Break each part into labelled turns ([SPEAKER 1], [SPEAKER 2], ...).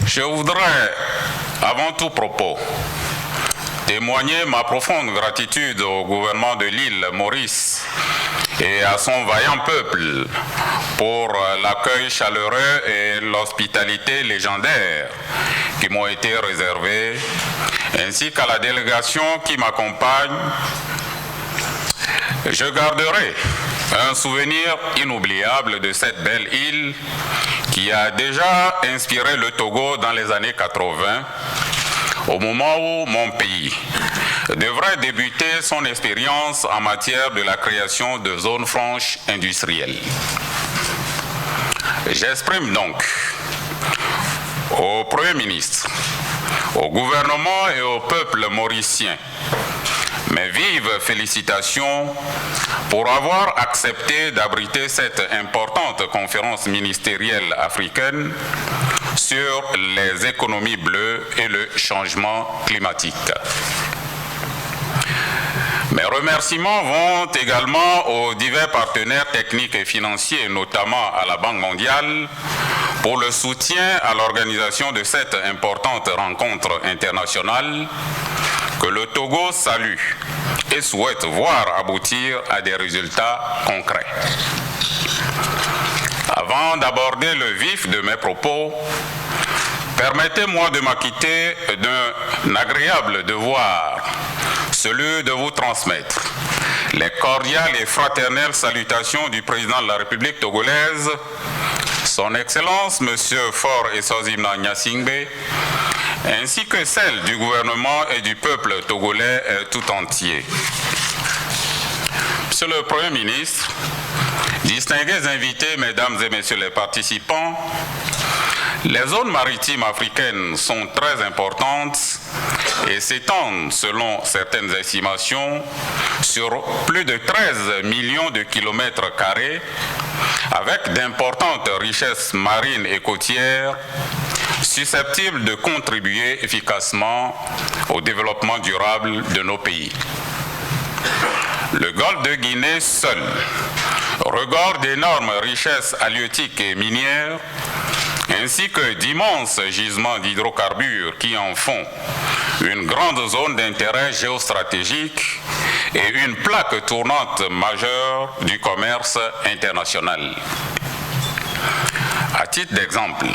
[SPEAKER 1] Je voudrais, avant tout propos, témoigner ma profonde gratitude au gouvernement de l'île Maurice et à son vaillant peuple pour l'accueil chaleureux et l'hospitalité légendaire qui m'ont été réservés, ainsi qu'à la délégation qui m'accompagne. Je garderai un souvenir inoubliable de cette belle île qui a déjà inspiré le Togo dans les années 80, au moment où mon pays devrait débuter son expérience en matière de la création de zones franches industrielles. J'exprime donc au Premier ministre, au gouvernement et au peuple mauricien mes vives félicitations pour avoir accepté d'abriter cette importante conférence ministérielle africaine sur les économies bleues et le changement climatique. Mes remerciements vont également aux divers partenaires techniques et financiers, notamment à la Banque mondiale, pour le soutien à l'organisation de cette importante rencontre internationale que le Togo salue et souhaite voir aboutir à des résultats concrets. Avant d'aborder le vif de mes propos, permettez-moi de m'acquitter d'un agréable devoir, celui de vous transmettre les cordiales et fraternelles salutations du président de la République togolaise, son Excellence M. Faure Essozimna Gnassingbé, ainsi que celle du gouvernement et du peuple togolais tout entier. Monsieur le Premier ministre, distingués invités, mesdames et messieurs les participants, les zones maritimes africaines sont très importantes et s'étendent, selon certaines estimations, sur plus de 13 millions de kilomètres carrés, avec d'importantes richesses marines et côtières, susceptibles de contribuer efficacement au développement durable de nos pays. Le golfe de Guinée seul regorge d'énormes richesses halieutiques et minières, ainsi que d'immenses gisements d'hydrocarbures qui en font une grande zone d'intérêt géostratégique et une plaque tournante majeure du commerce international. À titre d'exemple,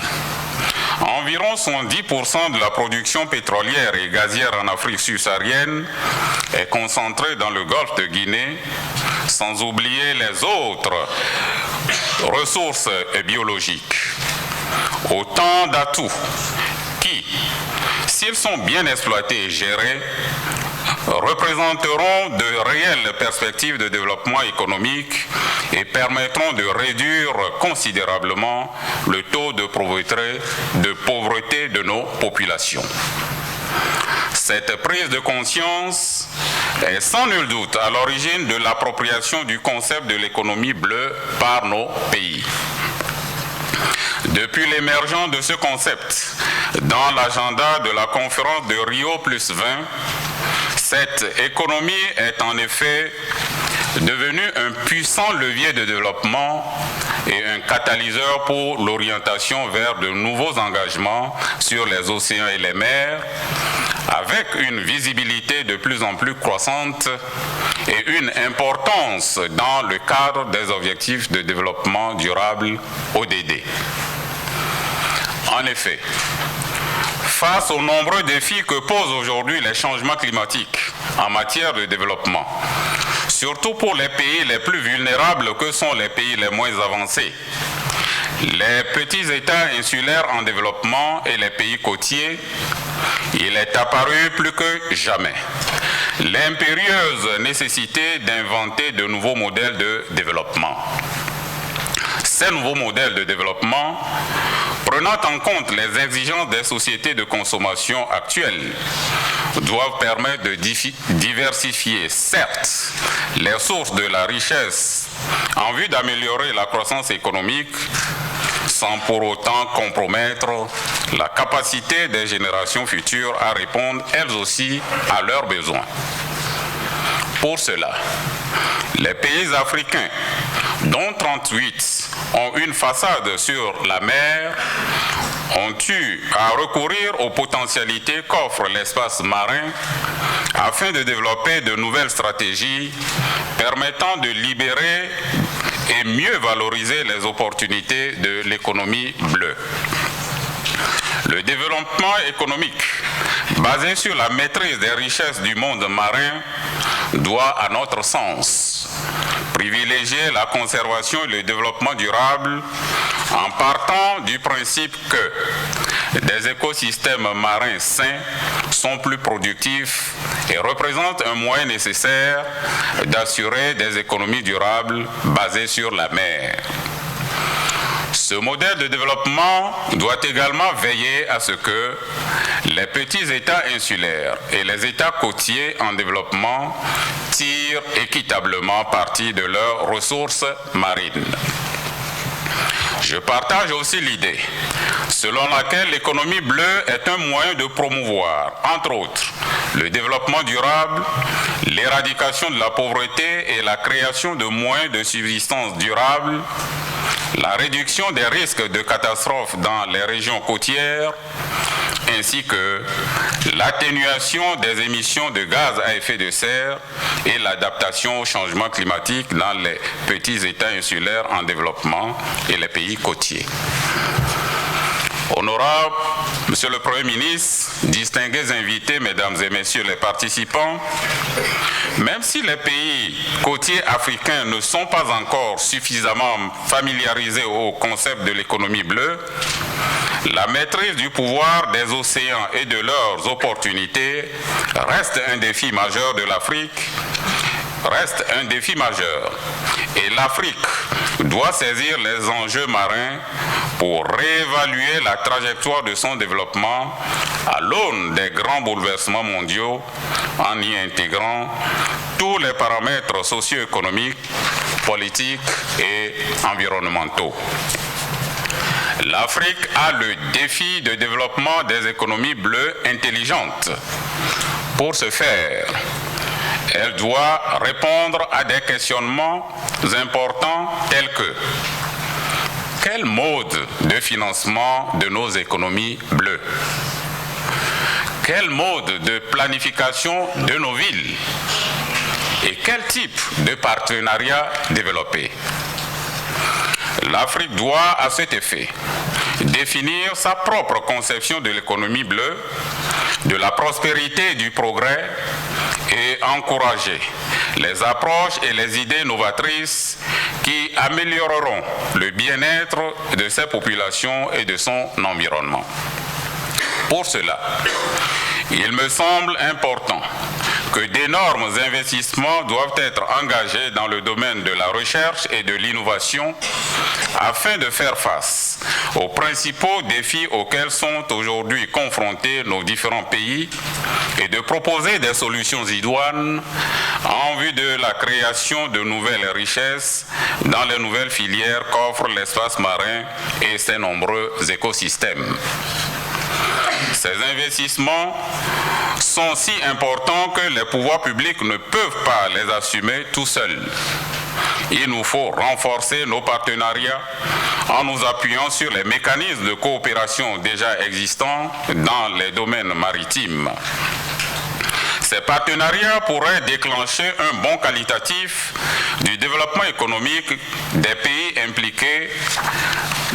[SPEAKER 1] environ 70% de la production pétrolière et gazière en Afrique subsaharienne est concentrée dans le golfe de Guinée, sans oublier les autres ressources biologiques. Autant d'atouts qui, s'ils sont bien exploités et gérés, représenteront de réelles perspectives de développement économique et permettront de réduire considérablement le taux de pauvreté de nos populations. Cette prise de conscience est sans nul doute à l'origine de l'appropriation du concept de l'économie bleue par nos pays. Depuis l'émergence de ce concept dans l'agenda de la conférence de Rio+20, cette économie est en effet devenue un puissant levier de développement et un catalyseur pour l'orientation vers de nouveaux engagements sur les océans et les mers, avec une visibilité de plus en plus croissante et une importance dans le cadre des objectifs de développement durable ODD. En effet, face aux nombreux défis que posent aujourd'hui les changements climatiques en matière de développement, surtout pour les pays les plus vulnérables que sont les pays les moins avancés, les petits États insulaires en développement et les pays côtiers, il est apparu plus que jamais l'impérieuse nécessité d'inventer de nouveaux modèles de développement. Ces nouveaux modèles de développement, prenant en compte les exigences des sociétés de consommation actuelles, doivent permettre de diversifier, certes, les sources de la richesse en vue d'améliorer la croissance économique, sans pour autant compromettre la capacité des générations futures à répondre elles aussi à leurs besoins. Pour cela, les pays africains, dont 38 ont une façade sur la mer, ont eu à recourir aux potentialités qu'offre l'espace marin afin de développer de nouvelles stratégies permettant de libérer et mieux valoriser les opportunités de l'économie bleue. Le développement économique basé sur la maîtrise des richesses du monde marin doit, à notre sens, privilégier la conservation et le développement durable en partant du principe que des écosystèmes marins sains sont plus productifs et représentent un moyen nécessaire d'assurer des économies durables basées sur la mer. Ce modèle de développement doit également veiller à ce que les petits États insulaires et les États côtiers en développement tirent équitablement parti de leurs ressources marines. Je partage aussi l'idée selon laquelle l'économie bleue est un moyen de promouvoir, entre autres, le développement durable, l'éradication de la pauvreté et la création de moyens de subsistance durable, la réduction des risques de catastrophes dans les régions côtières, ainsi que l'atténuation des émissions de gaz à effet de serre et l'adaptation au changement climatique dans les petits États insulaires en développement et les pays côtiers. Honorable Monsieur le Premier ministre, distingués invités, Mesdames et Messieurs les participants, même si les pays côtiers africains ne sont pas encore suffisamment familiarisés au concept de l'économie bleue, la maîtrise du pouvoir des océans et de leurs opportunités reste un défi majeur de l'Afrique, Et l'Afrique doit saisir les enjeux marins pour réévaluer la trajectoire de son développement à l'aune des grands bouleversements mondiaux en y intégrant tous les paramètres socio-économiques, politiques et environnementaux. L'Afrique a le défi de développement des économies bleues intelligentes. Pour ce faire, elle doit répondre à des questionnements importants tels que: quel mode de financement de nos économies bleues? Quel mode de planification de nos villes? Et quel type de partenariat développer? L'Afrique doit, à cet effet, définir sa propre conception de l'économie bleue, de la prospérité et du progrès, et encourager les approches et les idées novatrices qui amélioreront le bien-être de ses populations et de son environnement. Pour cela, il me semble important que d'énormes investissements doivent être engagés dans le domaine de la recherche et de l'innovation afin de faire face aux principaux défis auxquels sont aujourd'hui confrontés nos différents pays et de proposer des solutions idoines en vue de la création de nouvelles richesses dans les nouvelles filières qu'offre l'espace marin et ses nombreux écosystèmes. Ces investissements sont si importants que les pouvoirs publics ne peuvent pas les assumer tout seuls. Il nous faut renforcer nos partenariats en nous appuyant sur les mécanismes de coopération déjà existants dans les domaines maritimes. Ces partenariats pourraient déclencher un bond qualitatif du développement économique des pays impliqués,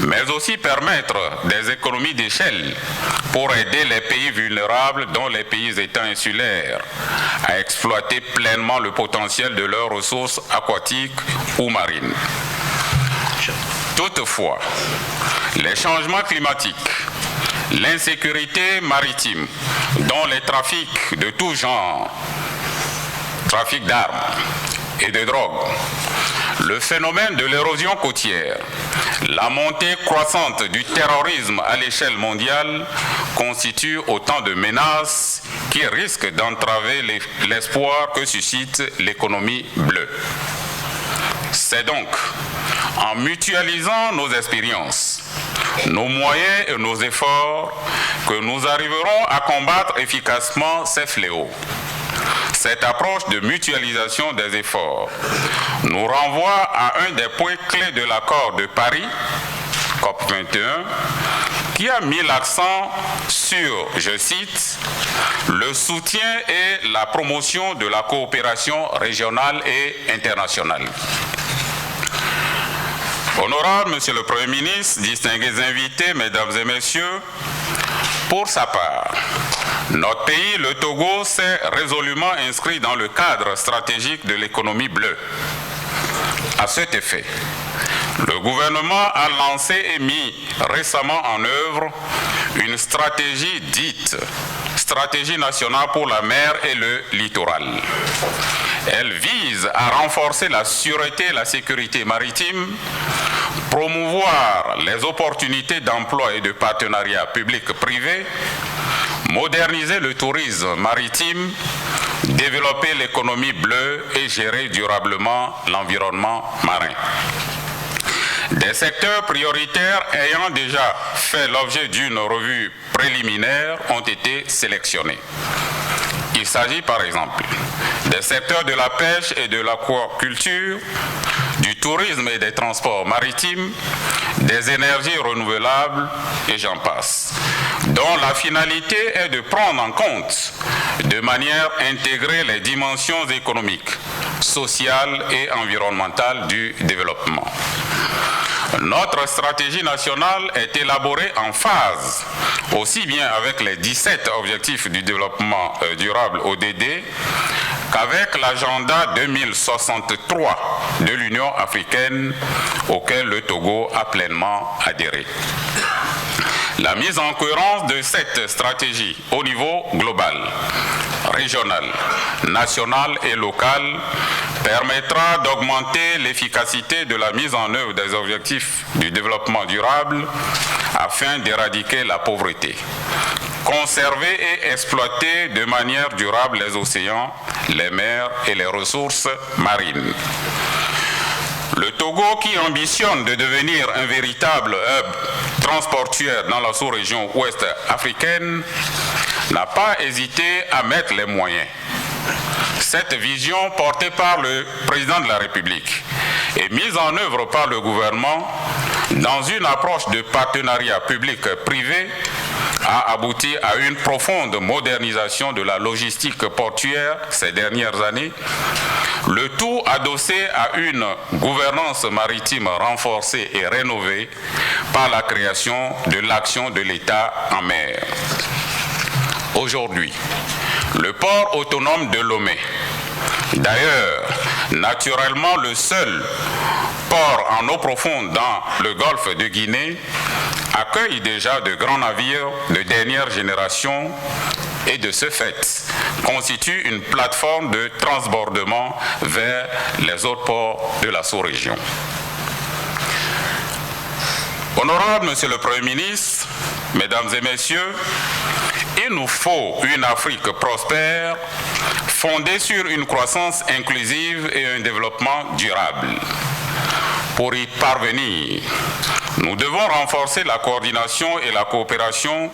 [SPEAKER 1] mais aussi permettre des économies d'échelle pour aider les pays vulnérables, dont les pays États insulaires, à exploiter pleinement le potentiel de leurs ressources aquatiques ou marines. Toutefois, les changements climatiques, l'insécurité maritime, dont les trafics de tout genre, trafic d'armes et de drogue, le phénomène de l'érosion côtière, la montée croissante du terrorisme à l'échelle mondiale constituent autant de menaces qui risquent d'entraver l'espoir que suscite l'économie bleue. C'est donc en mutualisant nos expériences, nos moyens et nos efforts que nous arriverons à combattre efficacement ces fléaux. Cette approche de mutualisation des efforts nous renvoie à un des points clés de l'accord de Paris, COP21, qui a mis l'accent sur, je cite, le soutien et la promotion de la coopération régionale et internationale. Honorable Monsieur le Premier ministre, distingués invités, Mesdames et Messieurs, pour sa part, notre pays, le Togo, s'est résolument inscrit dans le cadre stratégique de l'économie bleue. À cet effet, le gouvernement a lancé et mis récemment en œuvre une stratégie dite Stratégie nationale pour la mer et le littoral. Elle vise à renforcer la sûreté et la sécurité maritime, promouvoir les opportunités d'emploi et de partenariat public-privé, moderniser le tourisme maritime, développer l'économie bleue et gérer durablement l'environnement marin. Des secteurs prioritaires ayant déjà fait l'objet d'une revue préliminaire ont été sélectionnés. Il s'agit par exemple des secteurs de la pêche et de l'aquaculture, du tourisme et des transports maritimes, des énergies renouvelables et j'en passe, dont la finalité est de prendre en compte de manière intégrée les dimensions économiques, sociales et environnementales du développement. Notre stratégie nationale est élaborée en phase, aussi bien avec les 17 objectifs du développement durable ODD, qu'avec l'agenda 2063 de l'Union africaine auquel le Togo a pleinement adhéré. La mise en cohérence de cette stratégie au niveau global, régional, national et local permettra d'augmenter l'efficacité de la mise en œuvre des objectifs du développement durable afin d'éradiquer la pauvreté, conserver et exploiter de manière durable les océans, les mers et les ressources marines. Le Togo, qui ambitionne de devenir un véritable hub transportuaire dans la sous-région ouest africaine, n'a pas hésité à mettre les moyens. Cette vision portée par le président de la République et mise en œuvre par le gouvernement dans une approche de partenariat public-privé a abouti à une profonde modernisation de la logistique portuaire ces dernières années, le tout adossé à une gouvernance maritime renforcée et rénovée par la création de l'action de l'État en mer. Aujourd'hui, le port autonome de Lomé, d'ailleurs naturellement le seul port en eau profonde dans le golfe de Guinée, accueille déjà de grands navires de dernière génération et de ce fait constitue une plateforme de transbordement vers les autres ports de la sous-région. Honorable Monsieur le Premier ministre, Mesdames et Messieurs, il nous faut une Afrique prospère fondée sur une croissance inclusive et un développement durable. Pour y parvenir, nous devons renforcer la coordination et la coopération,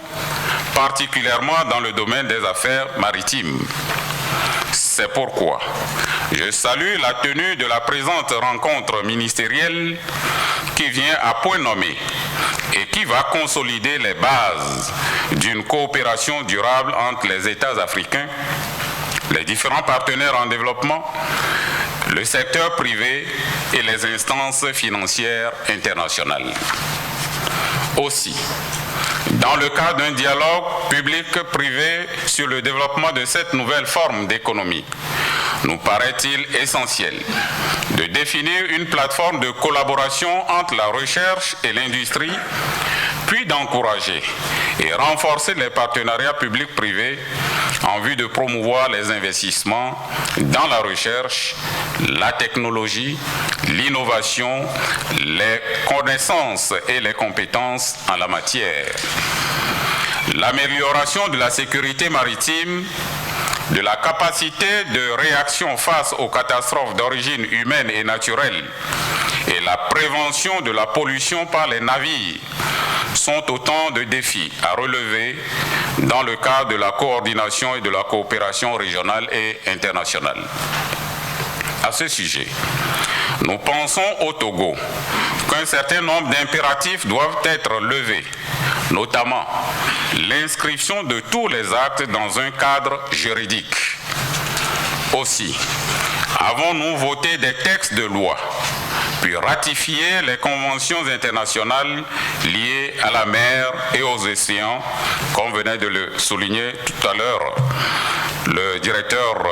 [SPEAKER 1] particulièrement dans le domaine des affaires maritimes. C'est pourquoi je salue la tenue de la présente rencontre ministérielle qui vient à point nommé et qui va consolider les bases d'une coopération durable entre les États africains, les différents partenaires en développement, le secteur privé et les instances financières internationales. Aussi, dans le cadre d'un dialogue public-privé sur le développement de cette nouvelle forme d'économie, nous paraît-il essentiel de définir une plateforme de collaboration entre la recherche et l'industrie, puis d'encourager et renforcer les partenariats publics-privés en vue de promouvoir les investissements dans la recherche, la technologie, l'innovation, les connaissances et les compétences en la matière. L'amélioration de la sécurité maritime, de la capacité de réaction face aux catastrophes d'origine humaine et naturelle et la prévention de la pollution par les navires sont autant de défis à relever dans le cadre de la coordination et de la coopération régionale et internationale. À ce sujet, nous pensons au Togo qu'un certain nombre d'impératifs doivent être levés notamment l'inscription de tous les actes dans un cadre juridique. Aussi, avons-nous voté des textes de loi, puis ratifié les conventions internationales liées à la mer et aux océans, comme venait de le souligner tout à l'heure le directeur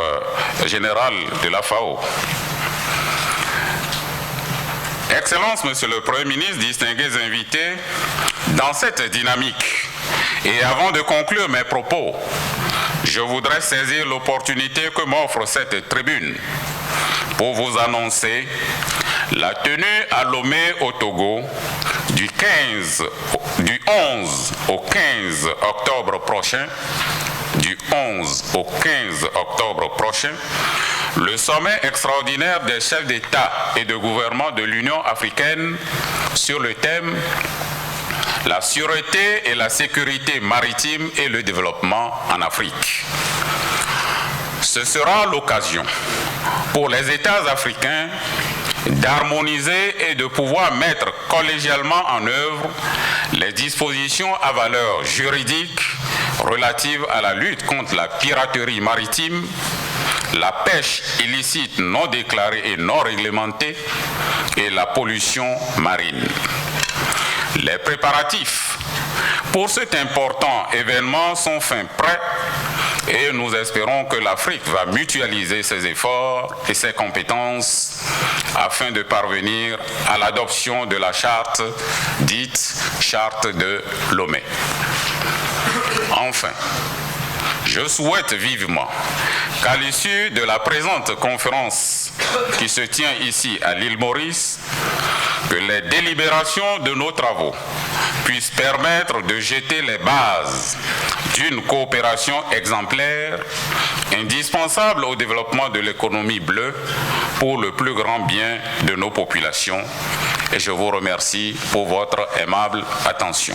[SPEAKER 1] général de la FAO. Excellences, Monsieur le Premier ministre, distingués invités, dans cette dynamique, et avant de conclure mes propos, je voudrais saisir l'opportunité que m'offre cette tribune pour vous annoncer la tenue à Lomé au Togo du 11 au 15 octobre prochain, le sommet extraordinaire des chefs d'État et de gouvernement de l'Union africaine sur le thème « La sûreté et la sécurité maritime et le développement en Afrique ». Ce sera l'occasion pour les États africains d'harmoniser et de pouvoir mettre collégialement en œuvre les dispositions à valeur juridique relatives à la lutte contre la piraterie maritime, la pêche illicite non déclarée et non réglementée et la pollution marine. Les préparatifs pour cet important événement sont fin prêts et nous espérons que l'Afrique va mutualiser ses efforts et ses compétences afin de parvenir à l'adoption de la charte dite charte de Lomé. Enfin, je souhaite vivement qu'à l'issue de la présente conférence qui se tient ici à l'île Maurice, que les délibérations de nos travaux puissent permettre de jeter les bases d'une coopération exemplaire, indispensable au développement de l'économie bleue pour le plus grand bien de nos populations. Et je vous remercie pour votre aimable attention.